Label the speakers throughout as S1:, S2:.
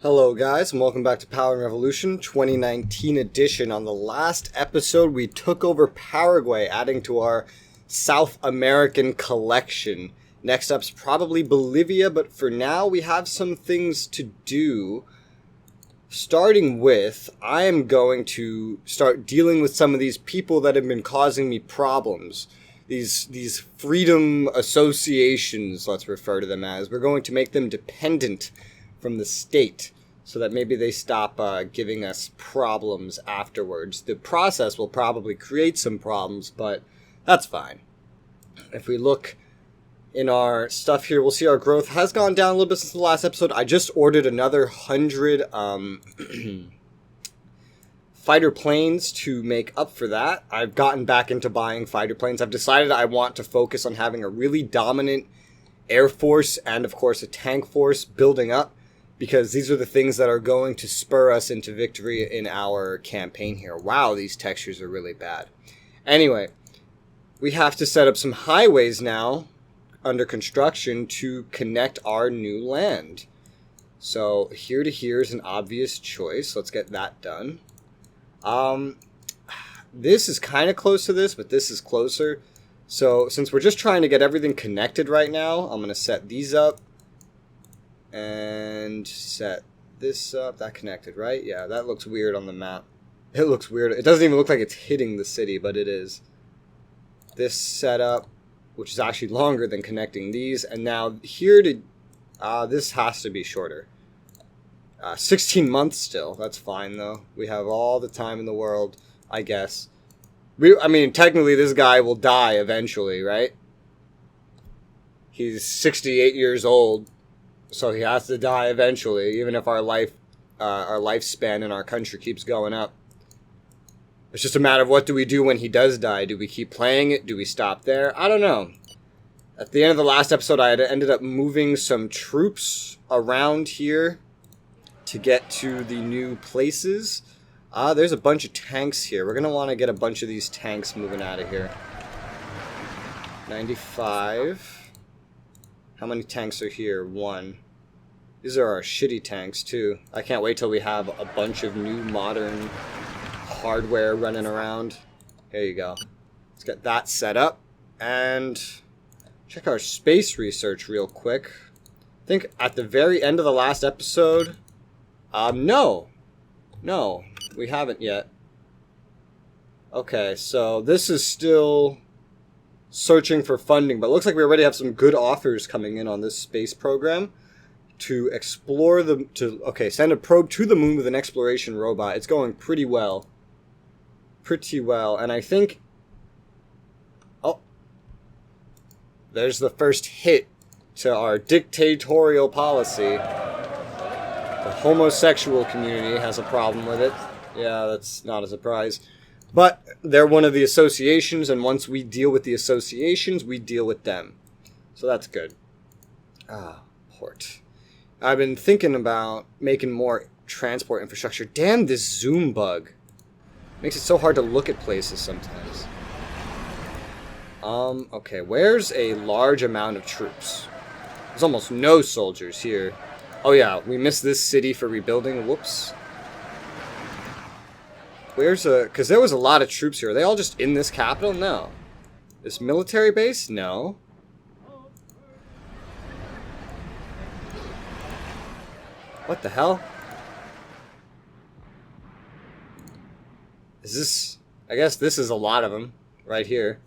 S1: Hello guys and welcome back to Power and Revolution 2019 edition. On the last episode we took over Paraguay, adding to our South American collection. Next up's probably Bolivia, but for now we have some things to do. Starting with, I am going to start dealing with some of these people that have been causing me problems. These freedom associations, let's refer to them as. We're going to make them dependent from the state so that maybe they stop giving us problems afterwards. The process will probably create some problems, but that's fine. If we look in our stuff here, we'll see our growth has gone down a little bit since the last episode. I just ordered another 100 fighter planes to make up for that. I've gotten back into buying fighter planes. I've decided I want to focus on having a really dominant air force and, of course, a tank force building up, because these are the things that are going to spur us into victory in our campaign here. Wow, these textures are really bad. Anyway, we have to set up some highways now under construction to connect our new land. So here to here is an obvious choice. Let's get that done. This is kind of close to this, but this is closer. So since we're just trying to get everything connected right now, I'm going to set these up. And set this up. That connected, right? Yeah, that looks weird on the map. It looks weird. It doesn't even look like it's hitting the city, but it is. This setup, which is actually longer than connecting these. And now here to... this has to be shorter. 16 months still. That's fine, though. We have all the time in the world, I guess. I mean, technically, this guy will die eventually, right? He's 68 years old. So he has to die eventually, even if our lifespan in our country keeps going up. It's just a matter of what do we do when he does die? Do we keep playing it? Do we stop there? I don't know. At the end of the last episode, I had ended up moving some troops around here to get to the new places. There's a bunch of tanks here. We're going to want to get a bunch of these tanks moving out of here. 95. How many tanks are here? 1. These are our shitty tanks, too. I can't wait till we have a bunch of new modern hardware running around. Here you go. Let's get that set up. And check our space research real quick. I think at the very end of the last episode... No, we haven't yet. Okay, so this is still searching for funding, but it looks like we already have some good offers coming in on this space program to explore send a probe to the moon with an exploration robot. It's going pretty well. And I think, there's the first hit to our dictatorial policy. The homosexual community has a problem with it. Yeah, that's not a surprise. But they're one of the associations, and once we deal with the associations, we deal with them. So that's good. Port. I've been thinking about making more transport infrastructure. Damn, this zoom bug. Makes it so hard to look at places sometimes. Okay, where's a large amount of troops? There's almost no soldiers here. Oh yeah, we missed this city for rebuilding. Whoops. Because there was a lot of troops here. Are they all just in this capital? No. This military base? No. What the hell? Is this... I guess this is a lot of them. Right here.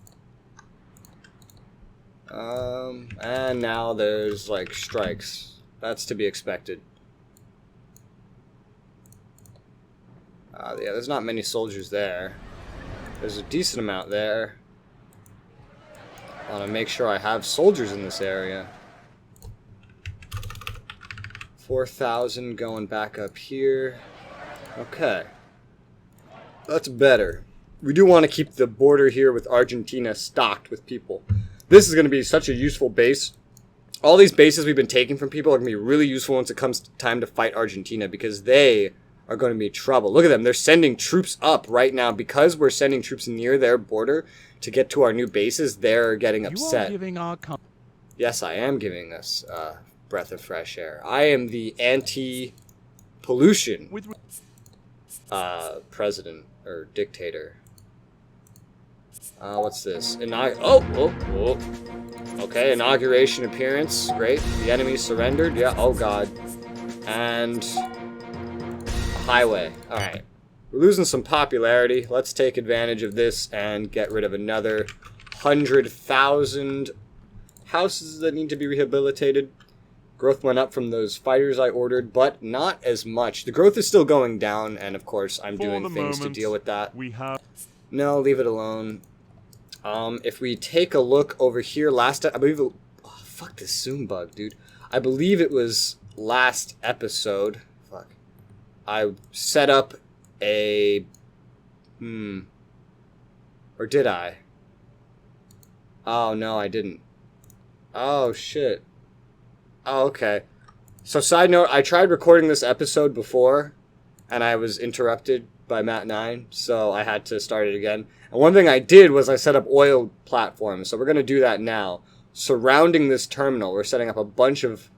S1: And now there's, like, strikes. That's to be expected. Yeah, there's not many soldiers there. There's a decent amount there. I want to make sure I have soldiers in this area. 4,000 going back up here. Okay. That's better. We do want to keep the border here with Argentina stocked with people. This is going to be such a useful base. All these bases we've been taking from people are going to be really useful once it comes time to fight Argentina, because they are going to be trouble. Look at them. They're sending troops up right now. Because we're sending troops near their border to get to our new bases, they're getting upset. Yes, I am giving us breath of fresh air. I am the anti pollution. President or dictator. What's this? Okay, inauguration appearance. Great. The enemy surrendered. Yeah, oh god. And a highway. Alright. We're losing some popularity. Let's take advantage of this and get rid of another 100,000 houses that need to be rehabilitated. Growth went up from those fighters I ordered, but not as much. The growth is still going down, and of course I'm doing things to deal with that. No, leave it alone. If we take a look over here, I believe it, oh, fuck this Zoom bug, dude. I believe it was last episode. Fuck. I set up a, or did I? Oh, no, I didn't. Oh, shit. Oh, okay. So, side note, I tried recording this episode before, and I was interrupted by Matt9, so I had to start it again. And one thing I did was I set up oil platforms, so we're going to do that now. Surrounding this terminal, we're setting up a bunch of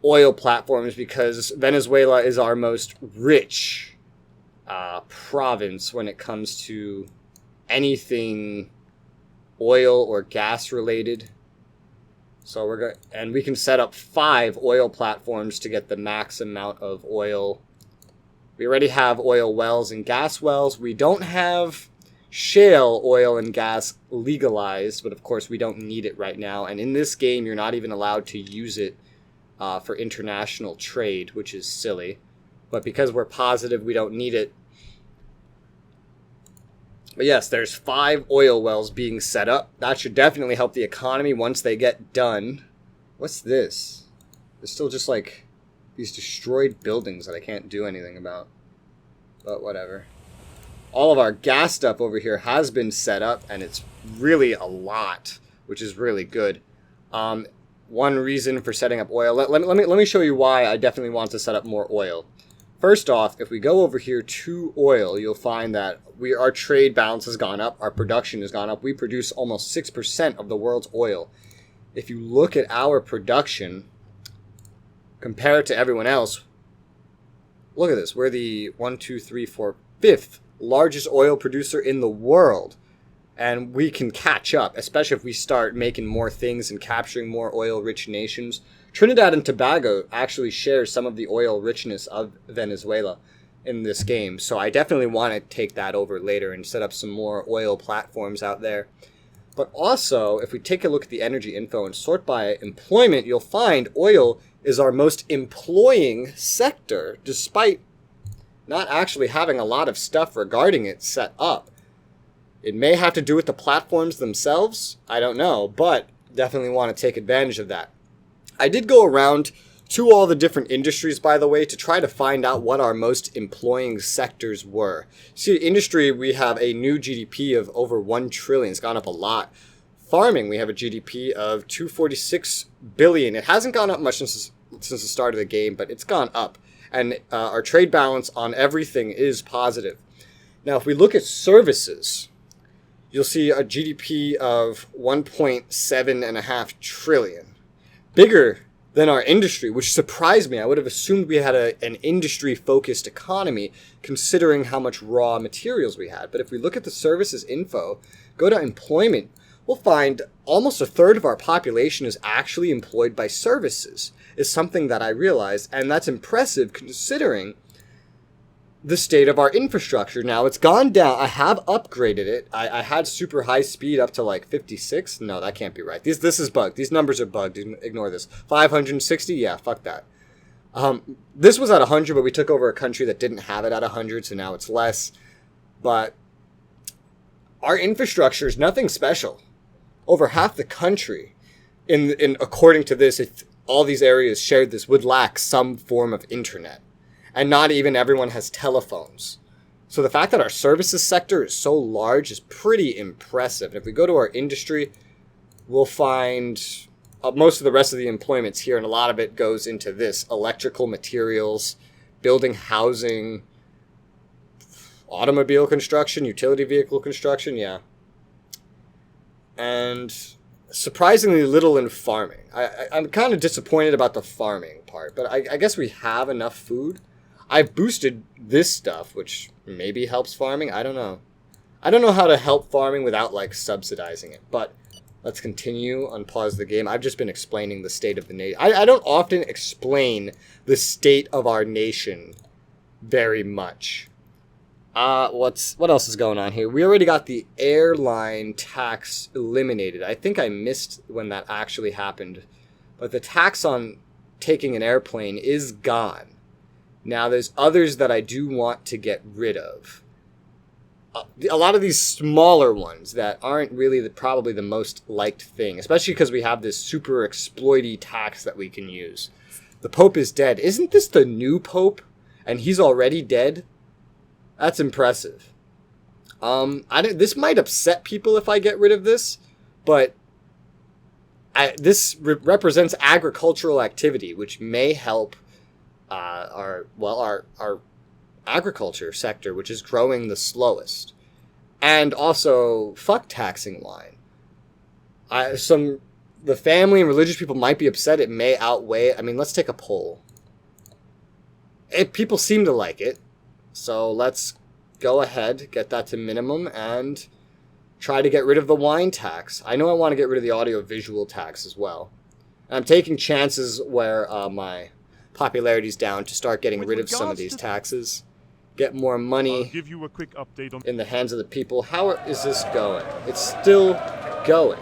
S1: oil platforms because Venezuela is our most rich province when it comes to anything oil or gas related. So we're going, and we can set up 5 oil platforms to get the max amount of oil. We already have oil wells and gas wells. We don't have shale oil and gas legalized, but of course we don't need it right now. And in this game, you're not even allowed to use it for international trade, which is silly. But because we're positive we don't need it. But yes, there's 5 oil wells being set up. That should definitely help the economy once they get done. What's this? There's still just like these destroyed buildings that I can't do anything about. But whatever. All of our gas stuff over here has been set up, and it's really a lot, which is really good. One reason for setting up oil. Let me show you why I definitely want to set up more oil. First off, if we go over here to oil, you'll find that our trade balance has gone up, our production has gone up. We produce almost 6% of the world's oil. If you look at our production, compare it to everyone else, look at this. We're the 5th largest oil producer in the world. And we can catch up, especially if we start making more things and capturing more oil-rich nations. Trinidad and Tobago actually shares some of the oil richness of Venezuela in this game. So I definitely want to take that over later and set up some more oil platforms out there. But also, if we take a look at the energy info and sort by employment, you'll find oil is our most employing sector, despite not actually having a lot of stuff regarding it set up. It may have to do with the platforms themselves. I don't know, but definitely want to take advantage of that. I did go around to all the different industries, by the way, to try to find out what our most employing sectors were. See, industry, we have a new GDP of over 1 trillion. It's gone up a lot. Farming, we have a GDP of 246 billion. It hasn't gone up much since the start of the game, but it's gone up. And our trade balance on everything is positive. Now, if we look at services, you'll see a GDP of 1.7 trillion. Bigger than our industry, which surprised me. I would have assumed we had an industry-focused economy, considering how much raw materials we had. But if we look at the services info, go to employment, we'll find almost a third of our population is actually employed by services. Is something that I realized, and that's impressive considering the state of our infrastructure. Now, it's gone down. I have upgraded it. I had super high speed up to like 56. No, that can't be right. This is bugged. These numbers are bugged. Ignore this. 560? Yeah, fuck that. This was at 100, but we took over a country that didn't have it at 100, so now it's less. But our infrastructure is nothing special. Over half the country, according to this, if all these areas shared this, would lack some form of internet. And not even everyone has telephones. So the fact that our services sector is so large is pretty impressive. And if we go to our industry, we'll find most of the rest of the employment's here, and a lot of it goes into this: electrical materials, building housing, automobile construction, utility vehicle construction, yeah. And surprisingly little in farming. I'm kind of disappointed about the farming part, but I guess we have enough food. I've boosted this stuff, which maybe helps farming. I don't know. I don't know how to help farming without, like, subsidizing it. But let's continue, unpause the game. I've just been explaining the state of the nation. I don't often explain the state of our nation very much. What else is going on here? We already got the airline tax eliminated. I think I missed when that actually happened. But the tax on taking an airplane is gone. Now, there's others that I do want to get rid of. A lot of these smaller ones that aren't really probably the most liked thing, especially because we have this super exploity tax that we can use. The Pope is dead. Isn't this the new Pope? And he's already dead? That's impressive. This might upset people if I get rid of this, but this represents agricultural activity, which may help our agriculture sector, which is growing the slowest. And also, fuck taxing wine. The family and religious people might be upset. It may outweigh it. I mean, let's take a poll. People seem to like it. So let's go ahead, get that to minimum, and try to get rid of the wine tax. I know I want to get rid of the audio-visual tax as well. And I'm taking chances where my popularity's down to start getting rid of some of these taxes. Get more money
S2: give you a quick update on
S1: in the hands of the people. How is this going? It's still going.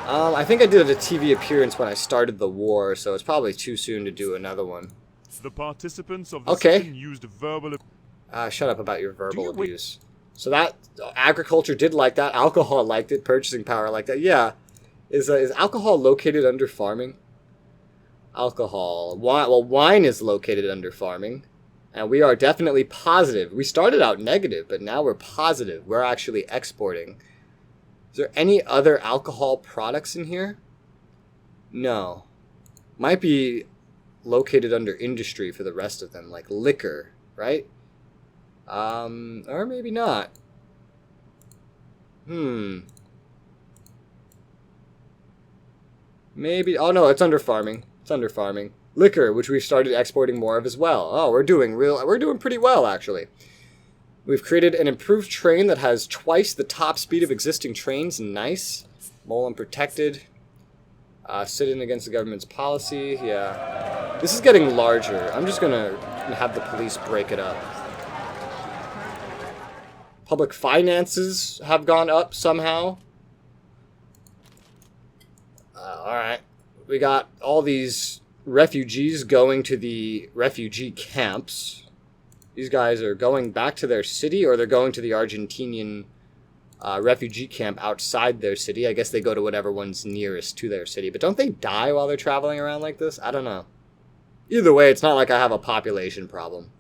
S1: I think I did a TV appearance when I started the war, so it's probably too soon to do another one.
S2: the participants of the session used verbal...
S1: Shut up about your verbal abuse. So that, agriculture did like that, alcohol liked it, purchasing power liked that. Yeah. Is alcohol located under farming? Alcohol. Wine is located under farming. And we are definitely positive. We started out negative, but now we're positive. We're actually exporting. Is there any other alcohol products in here? No. Might be located under industry for the rest of them, like liquor, right? Or maybe not. Maybe, oh no, it's under farming. It's under farming. Liquor, which we've started exporting more of as well. Oh, we're doing pretty well, actually. We've created an improved train that has twice the top speed of existing trains. Nice. Mole unprotected. Sit in against the government's policy. Yeah. This is getting larger. I'm just gonna have the police break it up. Public finances have gone up somehow. Alright. We got all these refugees going to the refugee camps. These guys are going back to their city, or they're going to the Argentinian refugee camp outside their city. I guess they go to whatever one's nearest to their city. But don't they die while they're traveling around like this? I don't know. Either way, it's not like I have a population problem.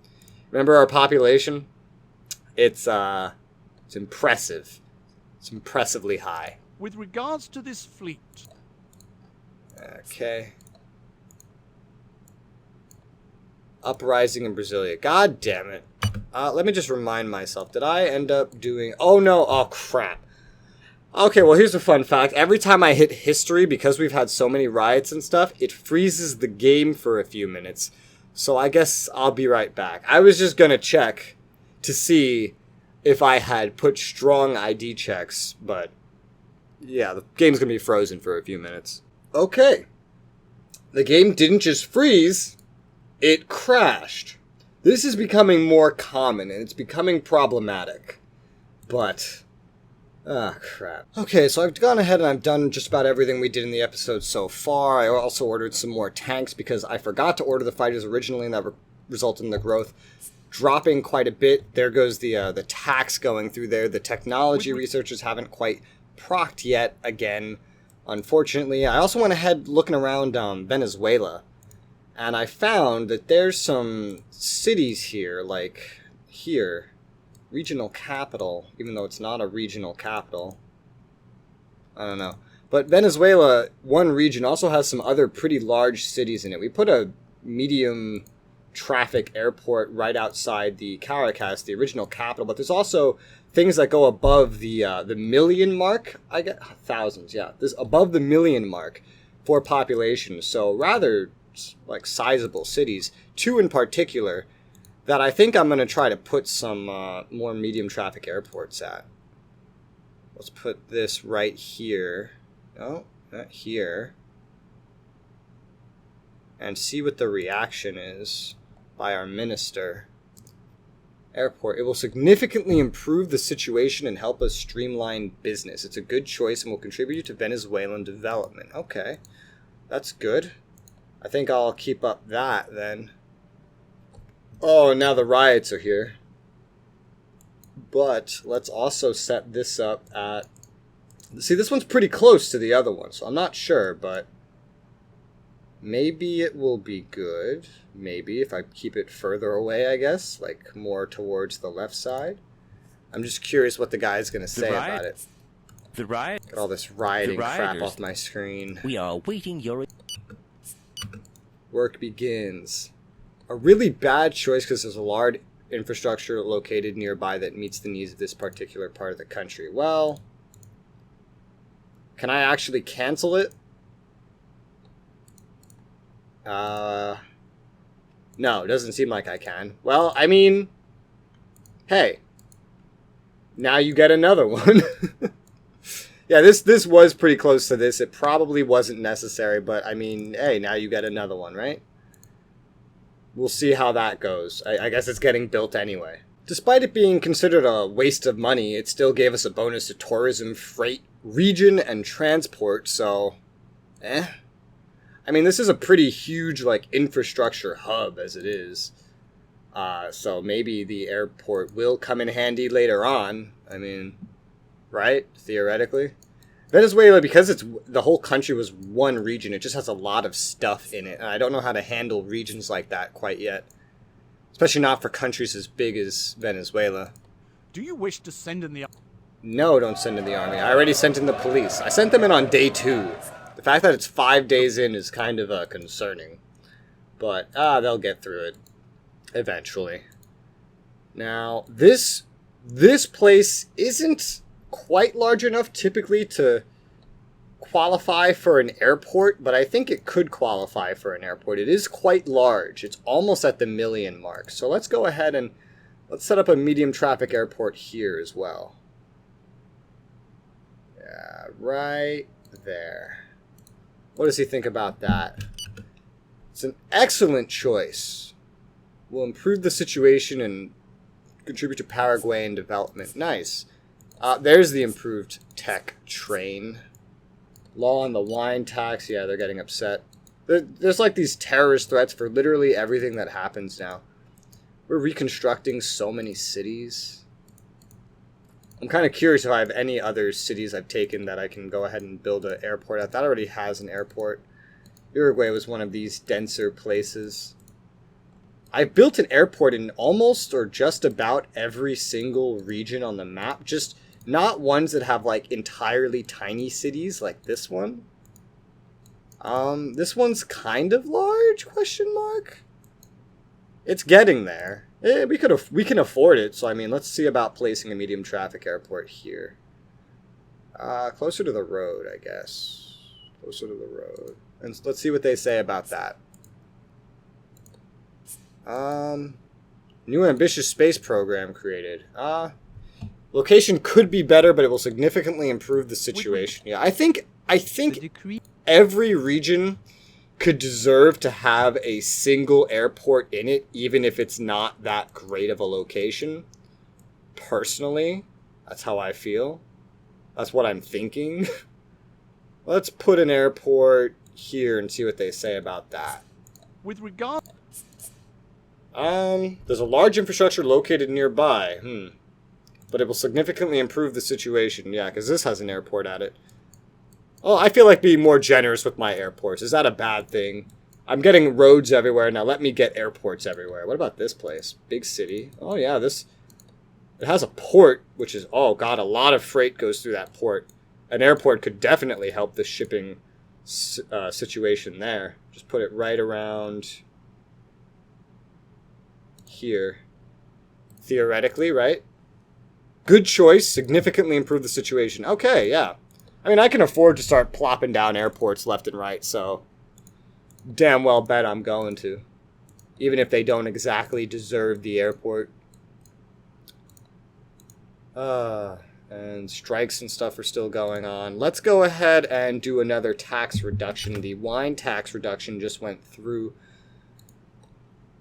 S1: Remember our population? It's impressive. It's impressively high.
S2: With regards to this fleet...
S1: Okay. Uprising in Brasilia. God damn it. Let me just remind myself. Did I end up doing... Oh, no. Oh, crap. Okay, well, here's a fun fact. Every time I hit history, because we've had so many riots and stuff, it freezes the game for a few minutes. So I guess I'll be right back. I was just gonna check to see if I had put strong ID checks, but... yeah, the game's gonna be frozen for a few minutes. Okay. The game didn't just freeze, it crashed. This is becoming more common, and it's becoming problematic. But, crap. Okay, so I've gone ahead and I've done just about everything we did in the episode so far. I also ordered some more tanks because I forgot to order the fighters originally, and that resulted in the growth dropping quite a bit. There goes the tax going through there. The technology researchers haven't quite procced yet, again, unfortunately. I also went ahead looking around Venezuela, and I found that there's some cities here, like here, regional capital, even though it's not a regional capital. I don't know. But Venezuela, one region, also has some other pretty large cities in it. We put a medium traffic airport right outside the Caracas, the original capital, but there's also things that go above the million mark. I get thousands, yeah. This above the million mark for population. So rather like sizable cities. 2 in particular that I think I'm going to try to put some more medium traffic airports at. Let's put this right here. No, not here. And see what the reaction is by our minister. Airport. It will significantly improve the situation and help us streamline business. It's a good choice and will contribute to Venezuelan development. Okay, that's good. I think I'll keep up that then. Oh, now the riots are here. But let's also set this up at... See, this one's pretty close to the other one, so I'm not sure, but... maybe it will be good. Maybe if I keep it further away, I guess. Like, more towards the left side. I'm just curious what the guy's going to say about it.
S3: The riot.
S1: Get all this rioting crap off my screen.
S3: We are awaiting your...
S1: Work begins. A really bad choice because there's a large infrastructure located nearby that meets the needs of this particular part of the country. Well, can I actually cancel it? No, it doesn't seem like I can. Well, I mean, hey, now you get another one. Yeah, this was pretty close to this. It probably wasn't necessary, but I mean, hey, now you get another one, right? We'll see how that goes. I guess it's getting built anyway. Despite it being considered a waste of money, it still gave us a bonus to tourism, freight, region, and transport, so... I mean, this is a pretty huge, like, infrastructure hub as it is. So maybe the airport will come in handy later on. I mean, right? Theoretically. Venezuela, because the whole country was one region, it just has a lot of stuff in it. And I don't know how to handle regions like that quite yet. Especially not for countries as big as Venezuela.
S2: Do you wish to send in the...
S1: No, don't send in the army. I already sent in the police. I sent them in on day 2. The fact that it's 5 days in is kind of concerning. But, they'll get through it. Eventually. Now, this place isn't quite large enough typically to qualify for an airport, but I think it could qualify for an airport. It is quite large. It's almost at the 1 million mark. So let's go ahead and let's set up a medium traffic airport here as well. Yeah, right there. What does he think about that? It's an excellent choice. Will improve the situation and contribute to Paraguayan development. Nice. There's the improved tech train. Law on the wine tax. Yeah, they're getting upset. There's like these terrorist threats for literally everything that happens now. We're reconstructing so many cities. I'm kind of curious if I have any other cities I've taken that I can go ahead and build an airport at. That already has an airport. Uruguay was one of these denser places. I've built an airport in almost or just about every single region on the map. Just not ones that have like entirely tiny cities like this one. This one's kind of large, question mark? It's getting there. We can afford it, so I mean, let's see about placing a medium traffic airport here. Closer to the road, I guess. Closer to the road. And let's see what they say about that. New ambitious space program created. Location could be better, but it will significantly improve the situation. Yeah, I think every region could deserve to have a single airport in it, even if it's not that great of a location. Personally, that's how I feel. That's what I'm thinking. Let's put an airport here and see what they say about that.
S2: With regard...
S1: There's a large infrastructure located nearby. But it will significantly improve the situation. Yeah, because this has an airport at it. Oh, I feel like being more generous with my airports. Is that a bad thing? I'm getting roads everywhere. Now let me get airports everywhere. What about this place? Big city. Oh, yeah, it has a port, which is... Oh, God, a lot of freight goes through that port. An airport could definitely help the shipping situation there. Just put it right around... here. Theoretically, right? Good choice. Significantly improve the situation. Okay, yeah. I mean, I can afford to start plopping down airports left and right, so... damn well bet I'm going to. Even if they don't exactly deserve the airport. And strikes and stuff are still going on. Let's go ahead and do another tax reduction. The wine tax reduction just went through.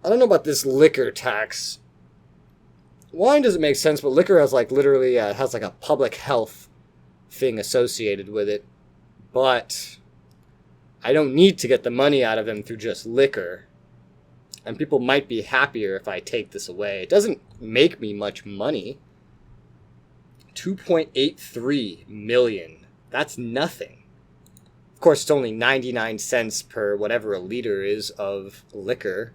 S1: I don't know about this liquor tax. Wine doesn't make sense, but liquor has like literally has like a public health thing associated with it. But I don't need to get the money out of them through just liquor. And people might be happier if I take this away. It doesn't make me much money. 2.83 million. That's nothing. Of course, it's only 99 cents per whatever a liter is of liquor.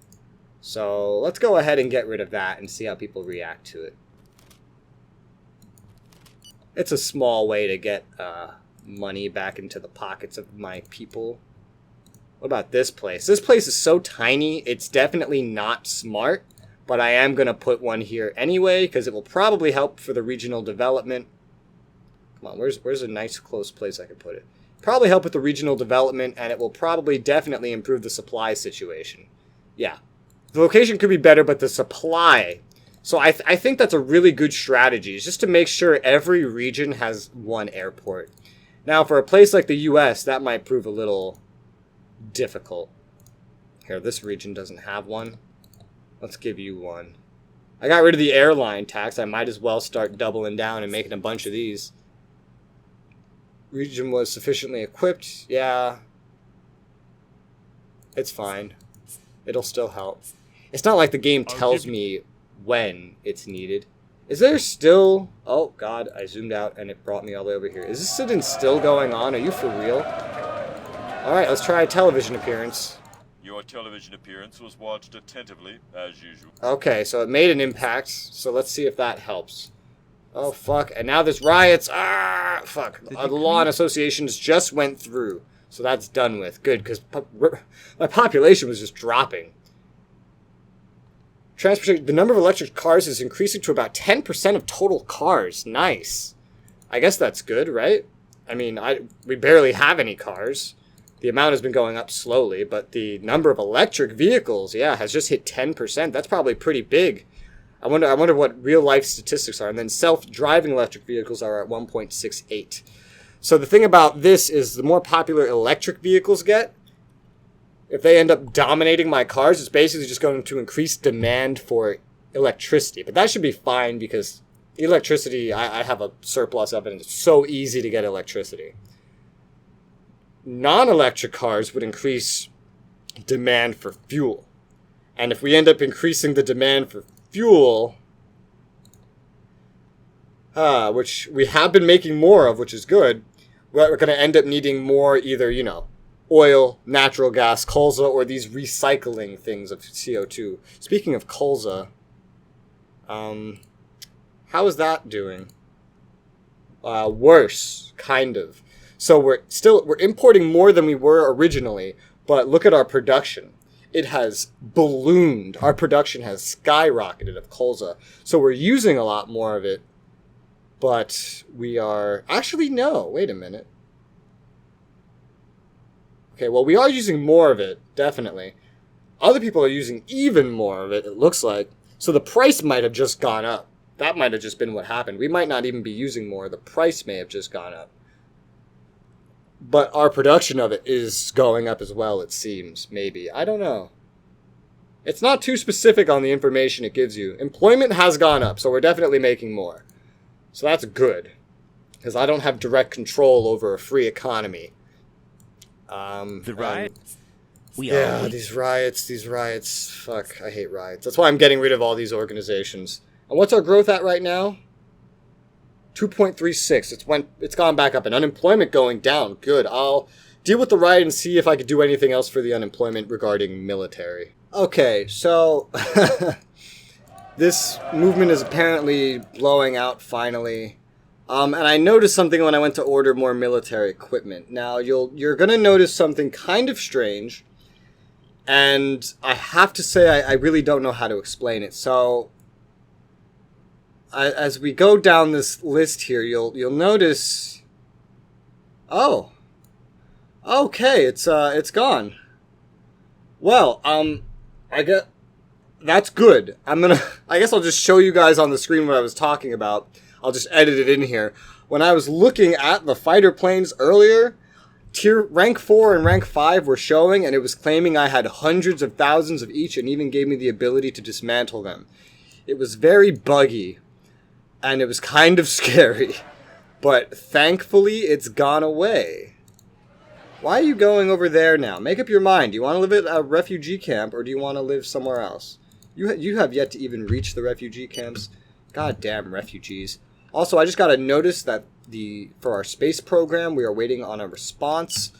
S1: So let's go ahead and get rid of that and see how people react to it. It's a small way to get money back into the pockets of my people. What about this place? This place is so tiny, it's definitely not smart. But I am going to put one here anyway, because it will probably help for the regional development. Come on, where's a nice close place I could put it? Probably help with the regional development, and it will probably definitely improve the supply situation. Yeah. The location could be better, but the supply. So I think that's a really good strategy, is just to make sure every region has one airport. Now, for a place like the US, that might prove a little difficult. Here, this region doesn't have one. Let's give you one. I got rid of the airline tax. I might as well start doubling down and making a bunch of these. Region was sufficiently equipped. Yeah. It's fine. It'll still help. It's not like the game tells me when it's needed. Is there still... Oh, God. I zoomed out and it brought me all the way over here. Is this sit-in still going on? Are you for real? Alright, let's try a television appearance.
S4: Your television appearance was watched attentively, as usual.
S1: Okay, so it made an impact, so let's see if that helps. Oh, fuck, and now there's riots. Ah, fuck. The law and associations just went through, so that's done with. Good, because my population was just dropping. Transportation, the number of electric cars is increasing to about 10% of total cars. Nice. I guess that's good, right? I mean, we barely have any cars. The amount has been going up slowly, but the number of electric vehicles, yeah, has just hit 10%. That's probably pretty big. I wonder what real-life statistics are. And then self-driving electric vehicles are at 1.68. So the thing about this is the more popular electric vehicles get, if they end up dominating my cars, it's basically just going to increase demand for electricity. But that should be fine because electricity, I have a surplus of it, and it's so easy to get electricity. Non-electric cars would increase demand for fuel. And if we end up increasing the demand for fuel, which we have been making more of, which is good, we're going to end up needing more either, oil, natural gas, colza, or these recycling things of CO2. Speaking of colza, how is that doing? Worse, kind of. So we're importing more than we were originally, but look at our production. It has ballooned. Our production has skyrocketed of colza. So we're using a lot more of it, but we are... Actually, no. Wait a minute. Okay, well, we are using more of it, definitely. Other people are using even more of it, it looks like. So the price might have just gone up. That might have just been what happened. We might not even be using more. The price may have just gone up. But our production of it is going up as well, it seems. Maybe. I don't know. It's not too specific on the information it gives you. Employment has gone up, so we're definitely making more. So that's good. Because I don't have direct control over a free economy.
S3: The riots?
S1: These riots. Fuck, I hate riots. That's why I'm getting rid of all these organizations. And what's our growth at right now? 2.36. It's gone back up, and unemployment going down. Good. I'll deal with the riot and see if I could do anything else for the unemployment regarding military. Okay, so this movement is apparently blowing out finally. And I noticed something when I went to order more military equipment. Now, you're going to notice something kind of strange, and I have to say I really don't know how to explain it. So as we go down this list here, you'll notice. Oh, okay, it's gone. Well, I get that's good. I guess I'll just show you guys on the screen what I was talking about. I'll just edit it in here. When I was looking at the fighter planes earlier, rank 4 and rank 5 were showing, and it was claiming I had hundreds of thousands of each, and even gave me the ability to dismantle them. It was very buggy, and it was kind of scary. But thankfully, it's gone away. Why are you going over there now? Make up your mind. Do you want to live at a refugee camp, or do you want to live somewhere else? You have yet to even reach the refugee camps. Goddamn refugees. Also, I just got a notice that for our space program, we are waiting on a response,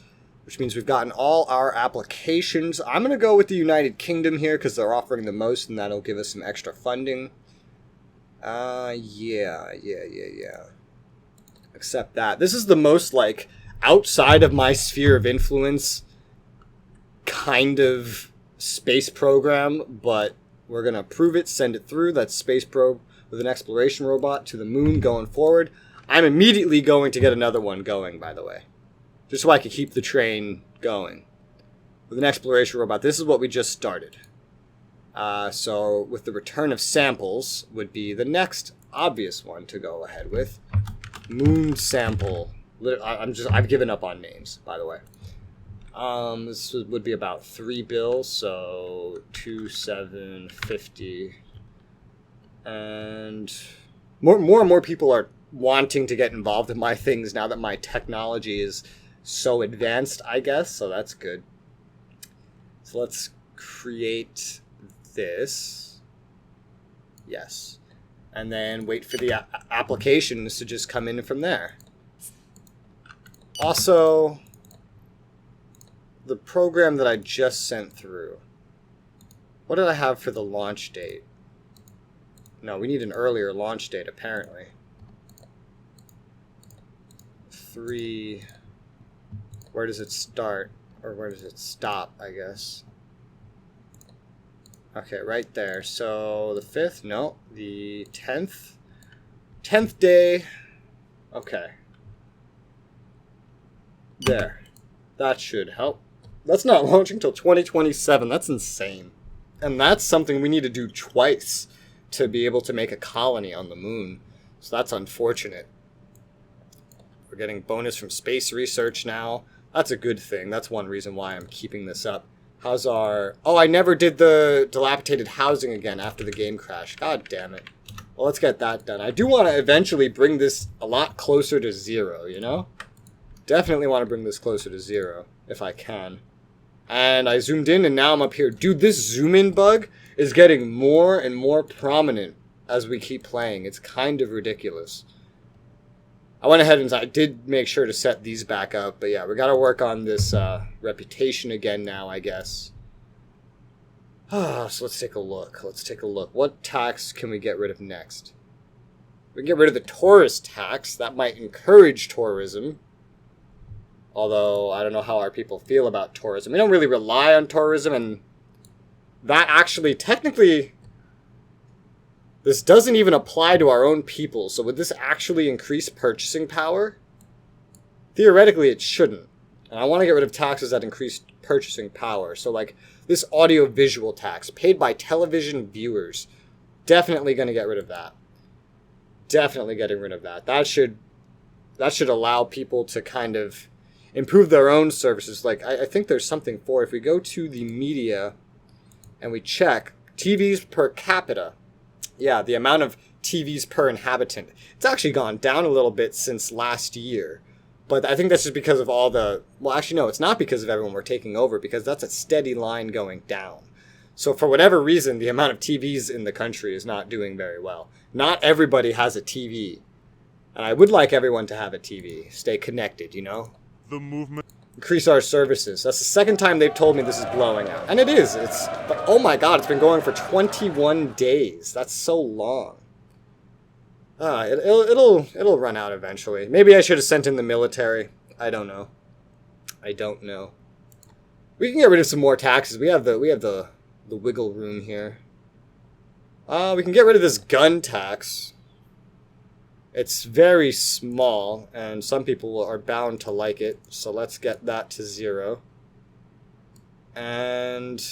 S1: which means we've gotten all our applications. I'm going to go with the United Kingdom here because they're offering the most, and that'll give us some extra funding. Yeah. Accept that. This is the most, like, outside of my sphere of influence kind of space program, but we're going to approve it, send it through. That's space probe with an exploration robot to the moon going forward. I'm immediately going to get another one going, by the way, just so I can keep the train going. With an exploration robot, this is what we just started. So with the return of samples would be the next obvious one to go ahead with. Moon sample. I've given up on names, by the way. This would be about 3 bills, so 2,750. And more and more people are wanting to get involved in my things now that my technology is so advanced, I guess, so that's good. So let's create this. Yes. And then wait for the applications to just come in from there. Also, the program that I just sent through. What did I have for the launch date? No, we need an earlier launch date, apparently. 3... Where does it start? Or where does it stop, I guess? Okay, right there. So, the 5th? No. The 10th? 10th day. Okay. There. That should help. That's not launching till 2027. That's insane. And that's something we need to do twice to be able to make a colony on the moon. So that's unfortunate. We're getting bonus from space research now. That's a good thing. That's one reason why I'm keeping this up. How's our... Oh, I never did the dilapidated housing again after the game crash. God damn it. Well, let's get that done. I do want to eventually bring this a lot closer to 0, you know? Definitely want to bring this closer to 0, if I can. And I zoomed in, and now I'm up here. Dude, this zoom-in bug is getting more and more prominent as we keep playing. It's kind of ridiculous. I went ahead and I did make sure to set these back up. But yeah, we got to work on this reputation again now, I guess. So let's take a look. What tax can we get rid of next? We can get rid of the tourist tax. That might encourage tourism. Although, I don't know how our people feel about tourism. We don't really rely on tourism, and that actually, technically, this doesn't even apply to our own people. So would this actually increase purchasing power? Theoretically, it shouldn't. And I want to get rid of taxes that increase purchasing power. So, like, this audio-visual tax paid by television viewers. Definitely going to get rid of that. Definitely getting rid of that. That should allow people to kind of improve their own services. Like, I think there's something for, if we go to the media and we check TVs per capita. Yeah, the amount of TVs per inhabitant. It's actually gone down a little bit since last year. But I think that's just because of all the... Well, actually, no, it's not because of everyone we're taking over, because that's a steady line going down. So for whatever reason, the amount of TVs in the country is not doing very well. Not everybody has a TV. And I would like everyone to have a TV. Stay connected, you know?
S2: The movement.
S1: Increase our services. That's the second time they've told me this is blowing out. And it is. But oh my god, it's been going for 21 days. That's so long. It'll run out eventually. Maybe I should have sent in the military. I don't know. We can get rid of some more taxes. We have the wiggle room here. We can get rid of this gun tax. It's very small, and some people are bound to like it, so let's get that to 0. And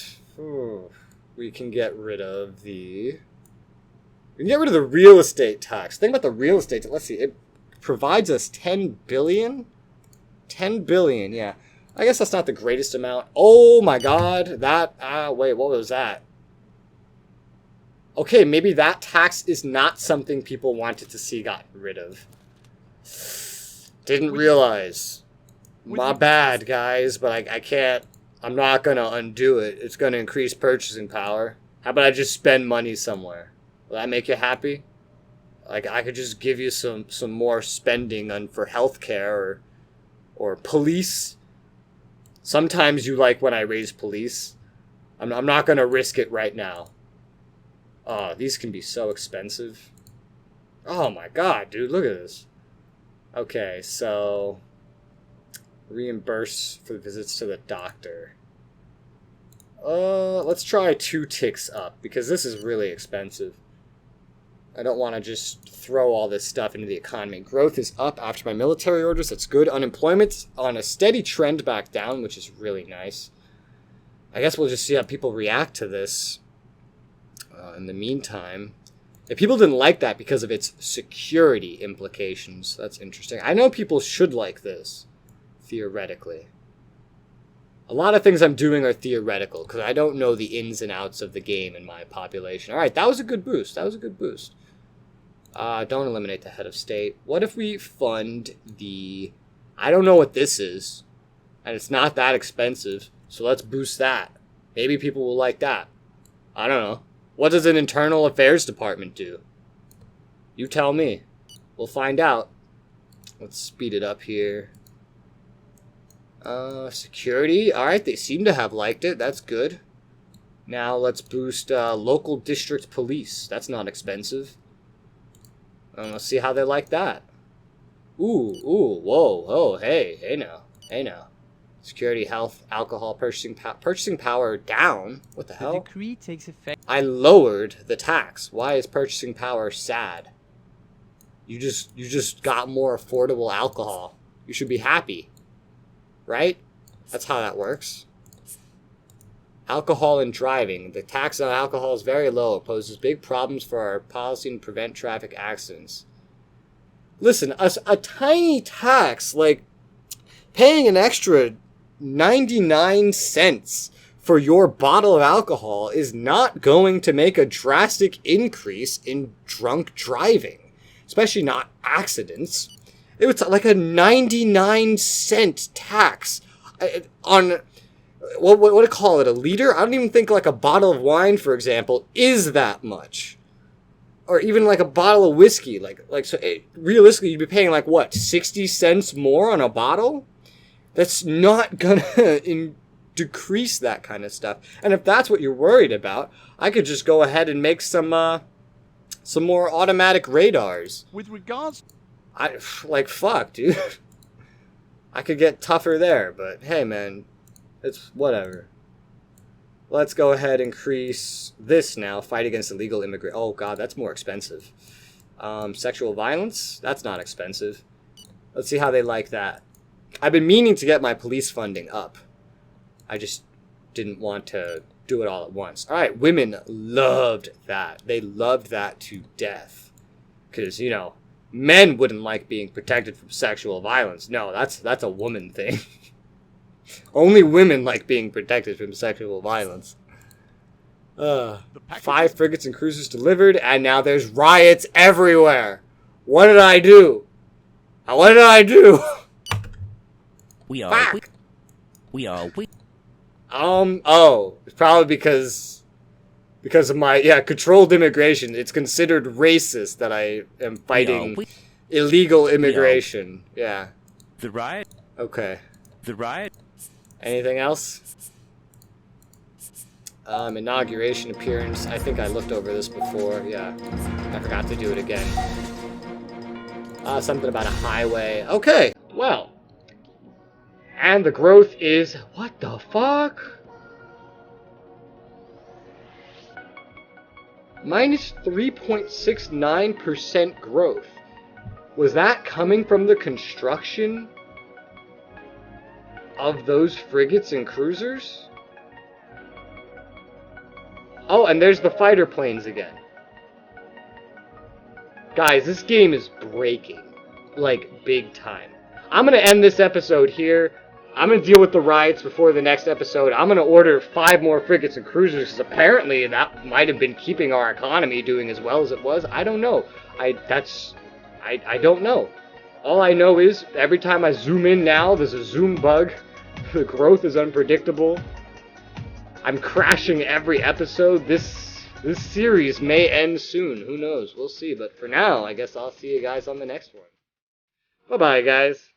S1: we can get rid of the... We can get rid of the real estate tax. Think about the real estate. Let's see. It provides us 10 billion? 10 billion, yeah. I guess that's not the greatest amount. Oh my god. That... wait, what was that? Okay, maybe that tax is not something people wanted to see gotten rid of. Didn't realize. My bad, guys, but I can't... I'm not going to undo it. It's going to increase purchasing power. How about I just spend money somewhere? Will that make you happy? Like, I could just give you some more spending on for healthcare or police. Sometimes you like when I raise police. I'm not going to risk it right now. Oh, these can be so expensive. Oh my god, dude, look at this. Okay, so... reimburse for visits to the doctor. Let's try 2 ticks up, because this is really expensive. I don't want to just throw all this stuff into the economy. Growth is up after my military orders. That's good. Unemployment's on a steady trend back down, which is really nice. I guess we'll just see how people react to this. In the meantime, if people didn't like that because of its security implications, that's interesting. I know people should like this. Theoretically. A lot of things I'm doing are theoretical, because I don't know the ins and outs of the game in my population. Alright, that was a good boost. That was a good boost. Don't eliminate the head of state. What if we fund the... I don't know what this is. And it's not that expensive. So let's boost that. Maybe people will like that. I don't know. What does an internal affairs department do? You tell me. We'll find out. Let's speed it up here. Security. Alright, they seem to have liked it. That's good. Now let's boost local district police. That's not expensive. Let's see how they like that. Ooh, whoa, oh, hey now. Security, health, alcohol, purchasing power down. What the hell?
S3: The decree takes effect.
S1: I lowered the tax. Why is purchasing power sad? You just got more affordable alcohol. You should be happy. Right? That's how that works. Alcohol and driving. The tax on alcohol is very low. It poses big problems for our policy to prevent traffic accidents. Listen, a tiny tax, like paying an extra 99 cents for your bottle of alcohol is not going to make a drastic increase in drunk driving. Especially not accidents. It was like a 99-cent tax on... What do you call it? A liter? I don't even think like a bottle of wine, for example, is that much. Or even like a bottle of whiskey. Realistically, you'd be paying like what, 60 cents more on a bottle? That's not gonna decrease that kind of stuff. And if that's what you're worried about, I could just go ahead and make some more automatic radars.
S2: With regards...
S1: fuck, dude. I could get tougher there, but hey, man. It's whatever. Let's go ahead and increase this now. Fight against illegal immigrant. Oh god, that's more expensive. Sexual violence? That's not expensive. Let's see how they like that. I've been meaning to get my police funding up. I just didn't want to do it all at once. Alright, women loved that. They loved that to death. Because, you know, men wouldn't like being protected from sexual violence. No, that's a woman thing. Only women like being protected from sexual violence. 5 frigates and cruisers delivered, and now there's riots everywhere. What did I do? What did I do?
S3: We are.
S1: Fuck.
S3: We are.
S1: Oh, it's probably because of my controlled immigration. It's considered racist that I am fighting illegal immigration. Yeah.
S3: The riot.
S1: Okay.
S3: The riot.
S1: Anything else? Inauguration appearance. I think I looked over this before. Yeah. I forgot to do it again. Something about a highway. Okay. Well. And the growth is... What the fuck? Minus 3.69% growth. Was that coming from the construction of those frigates and cruisers? Oh, and there's the fighter planes again. Guys, this game is breaking. Like, big time. I'm gonna end this episode here. I'm gonna deal with the riots before the next episode. I'm gonna order 5 more frigates and cruisers, because apparently that might have been keeping our economy doing as well as it was. I don't know. I don't know. All I know is, every time I zoom in now, there's a zoom bug. The growth is unpredictable. I'm crashing every episode. This series may end soon. Who knows? We'll see. But for now, I guess I'll see you guys on the next one. Bye-bye, guys.